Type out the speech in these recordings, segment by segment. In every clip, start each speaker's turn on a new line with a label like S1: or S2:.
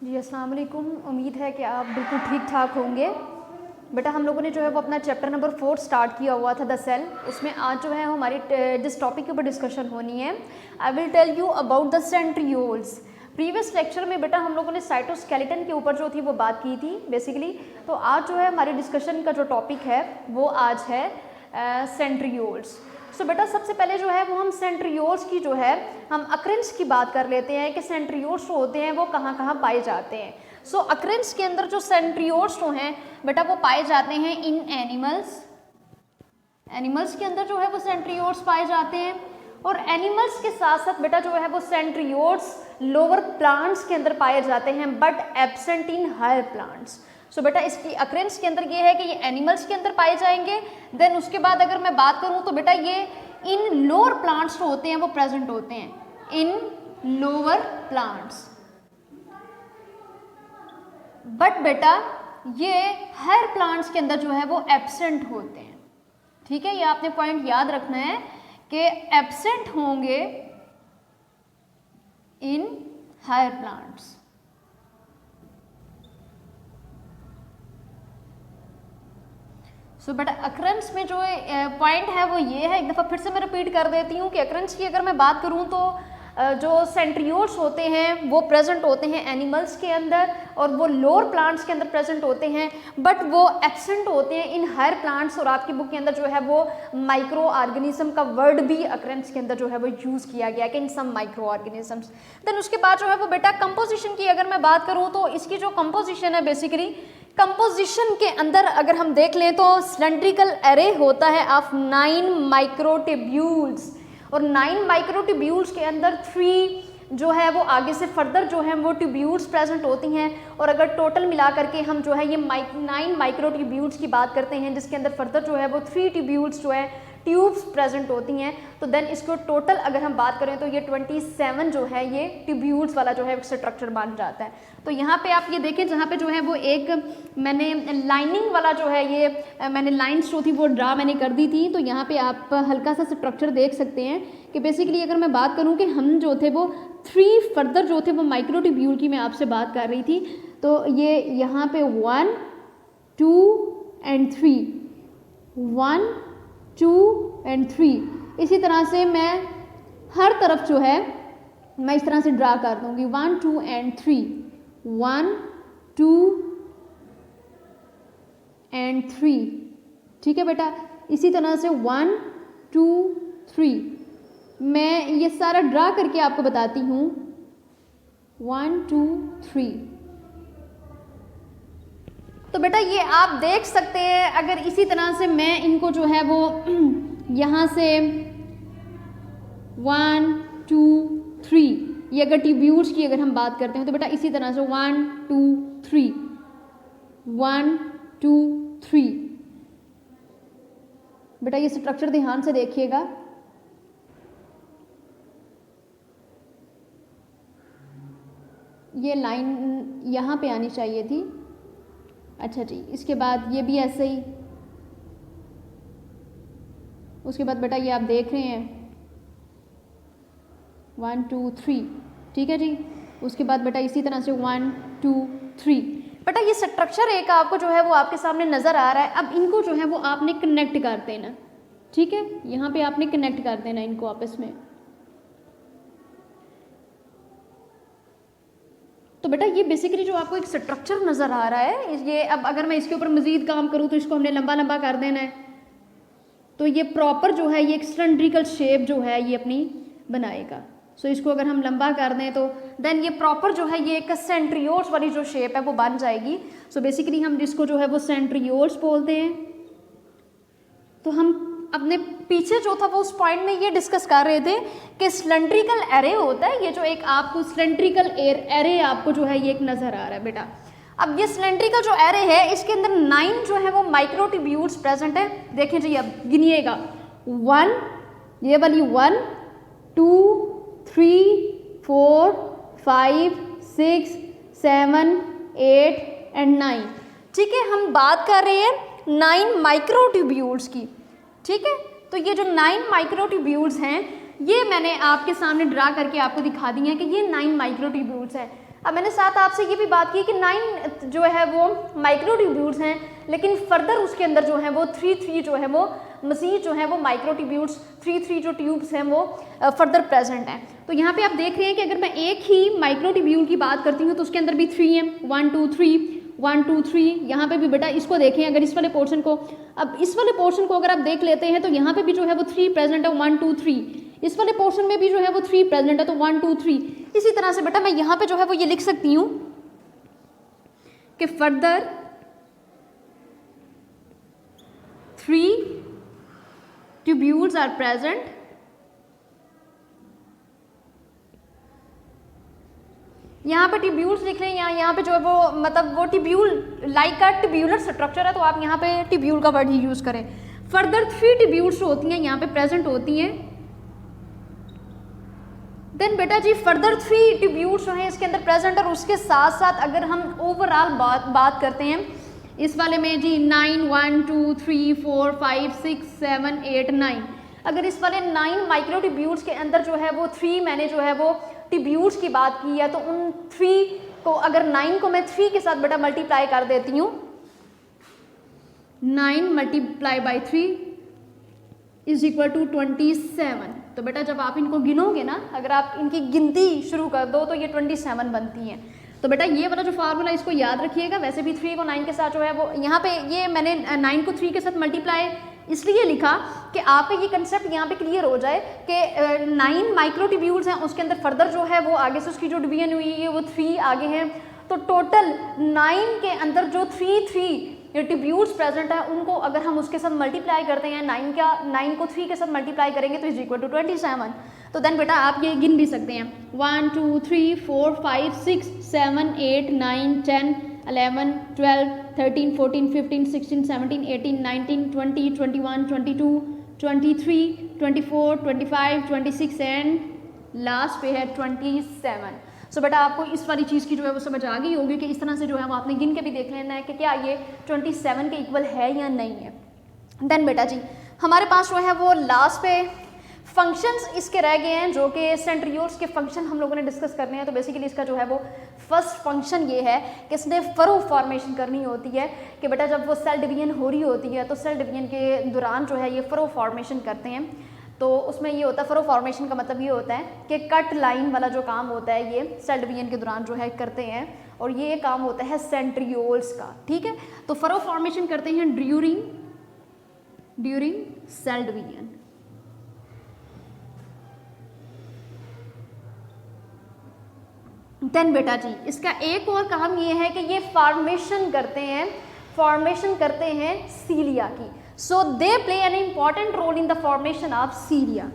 S1: जी अस्सलाम वालेकुम। उम्मीद है कि आप बिल्कुल ठीक ठाक होंगे। बेटा हम लोगों ने जो है वो अपना चैप्टर नंबर 4 स्टार्ट किया हुआ था द सेल। उसमें आज जो है हमारी जिस टॉपिक के ऊपर डिस्कशन होनी है, I will tell you about the centrioles. Previous lecture में बेटा हम लोगों ने साइटोस्केलेटन के ऊपर जो थी वो बात की थी बेसिकली। तो आज जो है हमारी डिस्कशन का जो टॉपिक है वो आज है सेंट्रियोल्स। सो बेटा सबसे पहले जो है वो हम सेंट्रियोल्स की जो है हम अक्रेंस की बात कर लेते हैं कि सेंट्रियोल्स जो होते हैं वो कहाँ कहाँ पाए जाते हैं। सो अक्रेंस के अंदर जो सेंट्रियोल्स जो हैं बेटा वो पाए जाते हैं इन एनिमल्स। एनिमल्स के अंदर जो है वो सेंट्रियोल्स पाए जाते हैं, और एनिमल्स के साथ साथ बेटा जो है वो सेंट्रियोल्स लोअर प्लांट्स के अंदर पाए जाते हैं but absent in higher plants. So बेटा इसकी अक्रेंस के अंदर ये है कि ये एनिमल्स के अंदर पाए जाएंगे। देन उसके बाद अगर मैं बात करूं तो बेटा ये इन लोअर प्लांट्स जो होते हैं वो प्रेजेंट होते हैं इन लोअर प्लांट्स, बट बेटा ये हायर प्लांट्स के अंदर जो है वो एब्सेंट होते हैं। ठीक है, ये आपने पॉइंट याद रखना है कि एब्सेंट होंगे इन हायर प्लांट्स। सो बेटा अक्रेंस में जो पॉइंट है वो ये है, एक दफ़ा फिर से मैं रिपीट कर देती हूँ कि अक्रेंस की अगर मैं बात करूँ तो जो सेंट्रियोल्स होते हैं वो प्रेजेंट होते हैं एनिमल्स के अंदर और वो लोअर प्लांट्स के अंदर प्रेजेंट होते हैं, बट वो एब्सेंट होते हैं इन हायर प्लांट्स। और आपकी बुक के अंदर जो है वो माइक्रो ऑर्गेनिज्म का वर्ड भी अक्रेंस के अंदर जो है वो यूज़ किया गया कि इन सम माइक्रो ऑर्गेनिजम्स। देन उसके बाद जो है वो बेटा कंपोजिशन की अगर मैं बात करूँ तो इसकी जो कंपोजिशन है बेसिकली कंपोजिशन के अंदर अगर हम देख लें तो सिलेंड्रिकल एरे होता है ऑफ 9 माइक्रोट्यूब्यूल्स, और 9 माइक्रोट्यूब्यूल्स के अंदर 3 जो है वो आगे से फर्दर जो है वो ट्यूब्यूल्स प्रेजेंट होती हैं। और अगर टोटल मिला करके हम जो है ये 9 माइक्रोट्यूब्यूल्स की बात करते हैं जिसके अंदर फर्दर जो है वो 3 ट्यूब्यूल्स जो है ट्यूब्स प्रेजेंट होती हैं, तो देन इसको टोटल अगर हम बात करें तो ये 27 जो है ये ट्यूब्यूल्स वाला जो है स्ट्रक्चर बन जाता है। तो यहाँ पे आप ये देखें जहाँ पे जो है वो एक मैंने लाइनिंग वाला जो है ये मैंने लाइन्स जो थी वो ड्रा मैंने कर दी थी। तो यहाँ पे आप हल्का सा स्ट्रक्चर देख सकते हैं कि बेसिकली अगर मैं बात करूँ कि हम जो थे वो 3 फर्दर जो थे वो माइक्रोट्यूब्यूल की मैं आपसे बात कर रही थी। तो ये यहाँ पे 1 2 एंड 3, 1 2 एंड 3, इसी तरह से मैं हर तरफ जो है मैं इस तरह से ड्रा कर दूंगी 1 2 एंड 3, 1 2 एंड 3। ठीक है बेटा, इसी तरह से 1 2 3 मैं ये सारा ड्रा करके आपको बताती हूँ 1 2 3। तो बेटा ये आप देख सकते हैं अगर इसी तरह से मैं इनको जो है वो यहाँ से 1 2 3 ये अगर ट्यूब्यूल्स की अगर हम बात करते हैं तो बेटा इसी तरह से 1 2 3 1 2 3। बेटा ये स्ट्रक्चर ध्यान से देखिएगा। ये लाइन यहाँ पे आनी चाहिए थी। अच्छा जी, इसके बाद ये भी ऐसे ही। उसके बाद बेटा ये आप देख रहे हैं 1 2 3। ठीक है जी, उसके बाद बेटा इसी तरह से 1 2 3। बेटा ये स्ट्रक्चर एक आपको जो है वो आपके सामने नज़र आ रहा है। अब इनको जो है वो आपने कनेक्ट कर देना। ठीक है, यहाँ पे आपने कनेक्ट कर देना इनको आपस में। तो बेटा ये बेसिकली जो आपको एक स्ट्रक्चर नज़र आ रहा है ये, अब अगर मैं इसके ऊपर मज़ीद काम करूँ तो इसको हमने लंबा लंबा कर देना है। तो ये प्रॉपर जो है ये एक सिलेंड्रिकल शेप जो है ये अपनी बनाएगा। सो इसको अगर हम लंबा कर दें तो देन ये प्रॉपर जो है ये एक सेंट्रियोल्स वाली जो शेप है वो बन जाएगी। सो बेसिकली हम जिसको जो है वो सेंट्रियोल्स बोलते हैं। तो हम अपने पीछे जो था वो उस पॉइंट में ये डिस्कस कर रहे थे कि सिलेंड्रिकल एरे होता है, ये जो एक आपको सिलेंड्रिकल एरे आपको जो है ये एक नज़र आ रहा है बेटा। अब ये सिलेंड्रिकल जो एरे है इसके अंदर 9 जो है वो माइक्रोट्यूब्यूल्स प्रेजेंट है। देखें जी, अब गिनिएगा 1 ये वाली 1 2 3 4 5 6 7 8 एंड 9। ठीक है, हम बात कर रहे हैं 9 माइक्रोट्यूब्यूल्स की। ठीक है, तो ये जो 9 माइक्रोट्यूब्यूल्स हैं ये मैंने आपके सामने ड्रा करके आपको दिखा दी है कि ये 9 माइक्रोट्यूब्यूल्स है। अब मैंने साथ आपसे ये भी बात की कि 9 जो है वो माइक्रोट्यूब्यूल्स हैं, लेकिन फर्दर उसके अंदर जो है वो 3 जो है वो मज़ीद जो है वो माइक्रोट्यूब्यूल्स 3 जो ट्यूब्स हैं वो फर्दर प्रेजेंट हैं। तो यहाँ पे आप देख रहे हैं कि अगर मैं एक ही माइक्रोट्यूब्यूल की बात करती हूँ तो उसके अंदर भी 3 हैं, 1 2 3 1 2 3। यहाँ पे भी बेटा इसको देखें, अगर इस वाले पोर्शन को, अब इस वाले पोर्शन को अगर आप देख लेते हैं तो यहाँ पे भी जो है वो 3 प्रेजेंट है, 1 2 3। इस वाले पोर्शन में भी जो है वो 3 प्रेजेंट है, तो 1 2 3। इसी तरह से बेटा मैं यहाँ पे जो है वो ये लिख सकती हूँ कि फर्दर 3 ट्यूब्यूल्स आर प्रेजेंट यहाँ पे ट्यूब्यूल्स लिख रहे हैं, यहाँ पे जो है वो मतलब वो ट्यूब्यूल लाइक का ट्यूब्यूलर स्ट्रक्चर है, तो आप यहाँ पे ट्यूब्यूल का वर्ड ही यूज़ करें। फर्दर 3 ट्यूब्यूल्स होती हैं यहाँ पे प्रेजेंट होती हैं। देन बेटा जी फर्दर 3 ट्यूब्यूल्स जो हैं इसके अंदर प्रेजेंट, और उसके साथ साथ अगर हम ओवरऑल बात करते हैं इस वाले में जी 9 1 2 3 4 5 6 7 8 9, अगर इस वाले 9 माइक्रोट्यूब्यूल्स के अंदर जो है वो 3 मैंने जो है वो ट्यूब्यूल्स की बात की है, तो उन 3 को अगर 9 को मैं 3 के साथ बेटा मल्टीप्लाई कर देती हूँ, 9 multiply by 3 is equal to 27। तो बेटा जब आप इनको गिनोगे ना, अगर आप इनकी गिनती शुरू कर दो तो ये 27 बनती हैं। तो बेटा ये वाला जो फार्मूला इसको याद रखिएगा। वैसे भी 3 को 9 के साथ जो है वो यहाँ पे ये मैंने 9 को 3 के साथ मल्टीप्लाई इसलिए लिखा कि आपका ये कंसेप्ट यहाँ पे क्लियर हो जाए कि 9 माइक्रोट्यूब्यूल्स हैं, उसके अंदर फर्दर जो है वो आगे से उसकी जो डिवीजन हुई है वो 3 आगे हैं, तो टोटल 9 के अंदर जो 3 ट्यूब्यूल्स प्रेजेंट है उनको अगर हम उसके साथ मल्टीप्लाई करते हैं 9 को 3 के साथ मल्टीप्लाई करेंगे तो इज इक्वल टू 27। तो देन बेटा आप ये गिन भी सकते हैं 1 2 3 4 5 6 7 8 9 10 11 12 13 14 15 16 17 18 19 20 21 22 23 24 25 26 एंड लास्ट पे है 27। सो बेटा आपको इस वाली चीज़ की जो है वो समझ आ गई होगी कि इस तरह से जो है वो आपने गिन के भी देख लेना है कि क्या ये 27 के इक्वल है या नहीं है। देन बेटा जी हमारे पास जो है वो लास्ट पे फंक्शंस इसके रह गए हैं, जो कि सेंट्रियोल्स के फंक्शन हम लोगों ने डिस्कस करने हैं। तो बेसिकली इसका जो है वो फर्स्ट फंक्शन ये है कि इसने फरो फॉर्मेशन करनी होती है कि बेटा जब वो सेल डिवीजन हो रही होती है तो सेल डिवीजन के दौरान जो है ये फरो फॉर्मेशन करते हैं। तो उसमें ये होता है, फरो फॉर्मेशन का मतलब ये होता है कि कट लाइन वाला जो काम होता है ये सेल डिवीजन के दौरान जो है करते हैं, और ये काम होता है सेंट्रियोल्स का। ठीक है, तो फरो फॉर्मेशन करते हैं ड्यूरिंग सेल डिवीजन। देन बेटा जी इसका एक और काम ये है कि ये फॉर्मेशन करते हैं सीलिया की। So they play an important role in the formation of cilia.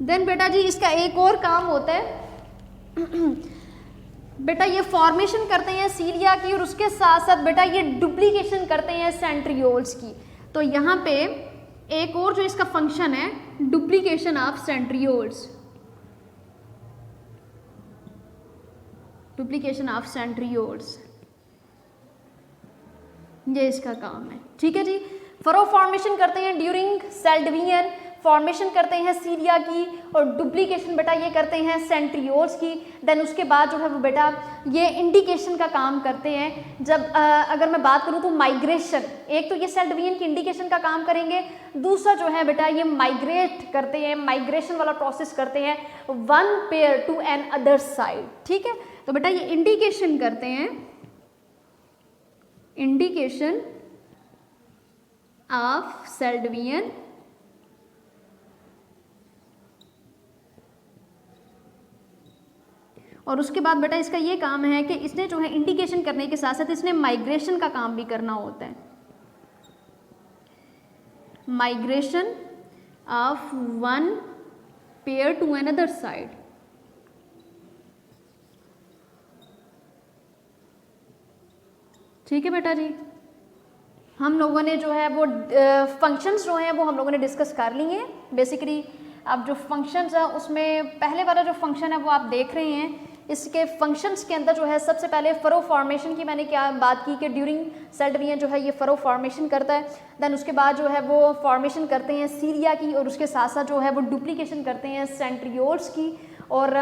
S1: Then बेटा जी इसका एक और काम होता है बेटा ये फॉर्मेशन करते हैं सीलिया की, और उसके साथ साथ बेटा ये डुप्लीकेशन करते हैं सेंट्रियोल्स की। तो यहाँ पे एक और जो इसका फंक्शन है डुप्लीकेशन ऑफ सेंट्रियोल्स, ये इसका काम है। ठीक है जी, फरो फॉर्मेशन करते हैं ड्यूरिंग सेल डिवीजन, फॉर्मेशन करते हैं सीलिया की, और डुप्लीकेशन बेटा ये करते हैं सेंट्रियोल्स की। देन उसके बाद जो है वो बेटा ये इंडिकेशन का काम करते हैं। जब अगर मैं बात करूँ तो माइग्रेशन, एक तो ये सेल डिवीजन की इंडिकेशन का काम करेंगे, दूसरा जो है बेटा ये माइग्रेट करते हैं, माइग्रेशन वाला प्रोसेस करते हैं one pair to another side. ठीक है, तो बेटा ये इंडिकेशन करते हैं, इंडिकेशन ऑफ सेल डिवीजन और उसके बाद बेटा इसका ये काम है कि इसने जो है इंडिकेशन करने के साथ साथ इसने माइग्रेशन का काम भी करना होता है। Migration of one pair to another side. ठीक है बेटा जी, हम लोगों ने जो है वो फंक्शंस जो हैं वो हम लोगों ने डिस्कस कर लिए हैं। बेसिकली अब जो फंक्शंस है उसमें पहले वाला जो फंक्शन है वो आप देख रहे हैं, इसके फंक्शंस के अंदर जो है सबसे पहले फरो फॉर्मेशन की मैंने क्या बात की कि ड्यूरिंग सेल डिवीजन जो है ये फरो फॉर्मेशन करता है। देन उसके बाद जो है वो फॉर्मेशन करते हैं सीलिया की, और उसके साथ साथ जो है वो डुप्लीकेशन करते हैं सेंट्रियोल्स की, और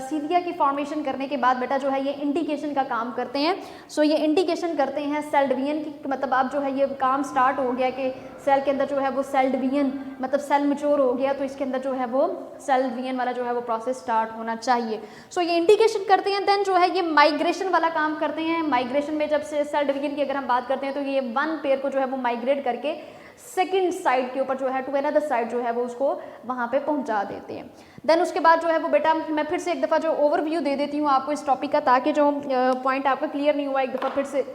S1: सीलिया की फॉर्मेशन करने के बाद बेटा जो है ये इंडिकेशन का काम करते हैं। सो ये इंडिकेशन करते हैं सेल डिवीजन की, मतलब अब जो है ये काम स्टार्ट हो गया कि सेल के अंदर जो है वो सेल डिवीजन मतलब सेल मैच्योर हो गया, तो इसके अंदर जो है वो सेल डिवीजन वाला जो है वो प्रोसेस स्टार्ट होना चाहिए। सो ये इंडिकेशन करते हैं। देन जो है ये माइग्रेशन वाला काम करते हैं। माइग्रेशन में जब से सेल डिवीजन की अगर हम बात करते हैं तो ये वन पेयर को जो है वो माइग्रेट करके सेकंड साइड के ऊपर जो है टू अनदर साइड जो है वो उसको वहाँ पे पहुँचा देते हैं। देन उसके बाद जो है वो बेटा मैं फिर से एक दफ़ा जो ओवरव्यू दे देती हूँ आपको इस टॉपिक का, ताकि जो पॉइंट आपका क्लियर नहीं हुआ एक दफ़ा फिर से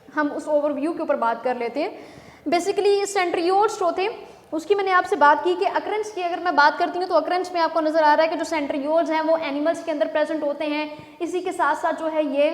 S1: हम उस ओवरव्यू के ऊपर बात कर लेते हैं। बेसिकली सेंट्रियोल्स जो थे उसकी मैंने आपसे बात की कि अकरेंस की अगर मैं बात करती हूँ तो अकरेंस में आपको नज़र आ रहा है कि जो सेंट्रियोल्स हैं वो एनिमल्स के अंदर प्रेजेंट होते हैं। इसी के साथ साथ जो है ये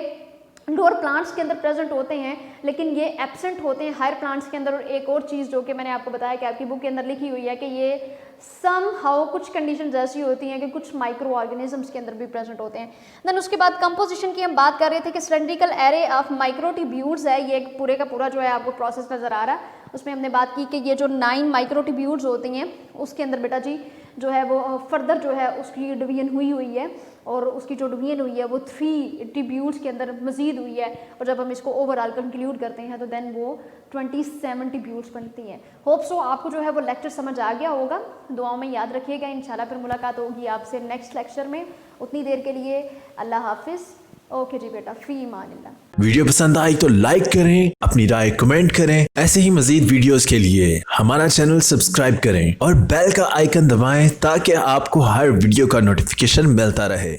S1: लोअर प्लांट्स के अंदर प्रेजेंट होते हैं, लेकिन ये एब्सेंट होते हैं हायर प्लांट्स के अंदर। और एक और चीज़ जो कि मैंने आपको बताया कि आपकी बुक के अंदर लिखी हुई है कि ये सम हाउ कुछ कंडीशंस ऐसी होती हैं कि कुछ माइक्रो ऑर्गेनिजम्स के अंदर भी प्रेजेंट होते हैं। देन उसके बाद कंपोजिशन की हम बात कर रहे थे कि सिलेंड्रिकल एरे ऑफ माइक्रोट्यूब्यूल्स है, ये एक पूरे का पूरा जो है आपको प्रोसेस नज़र आ रहा है। उसमें हमने बात की कि ये जो 9 माइक्रोट्यूब्यूल्स होती हैं उसके अंदर बेटा जी जो है वो फर्दर जो है उसकी डिवीजन हुई है, और उसकी जो डिवीजन हुई है वो 3 ट्यूब्यूल्स के अंदर मजीद हुई है, और जब हम इसको ओवरऑल कंक्लूड करते हैं तो देन वो 27 ट्यूब्यूल्स बनती हैं। होप सो आपको जो है वो लेक्चर समझ आ गया होगा। दुआओं में याद रखिएगा। इंशाल्लाह फिर मुलाकात होगी आपसे नेक्स्ट लेक्चर में। उतनी देर के लिए अल्लाह हाफिज़। ओके जी बेटा, फी ईमानिल्लाह।
S2: वीडियो पसंद आई तो लाइक करें, अपनी राय कमेंट करें। ऐसे ही मजीद वीडियोस के लिए हमारा चैनल सब्सक्राइब करें और बेल का आइकन दबाएं ताकि आपको हर वीडियो का नोटिफिकेशन मिलता रहे।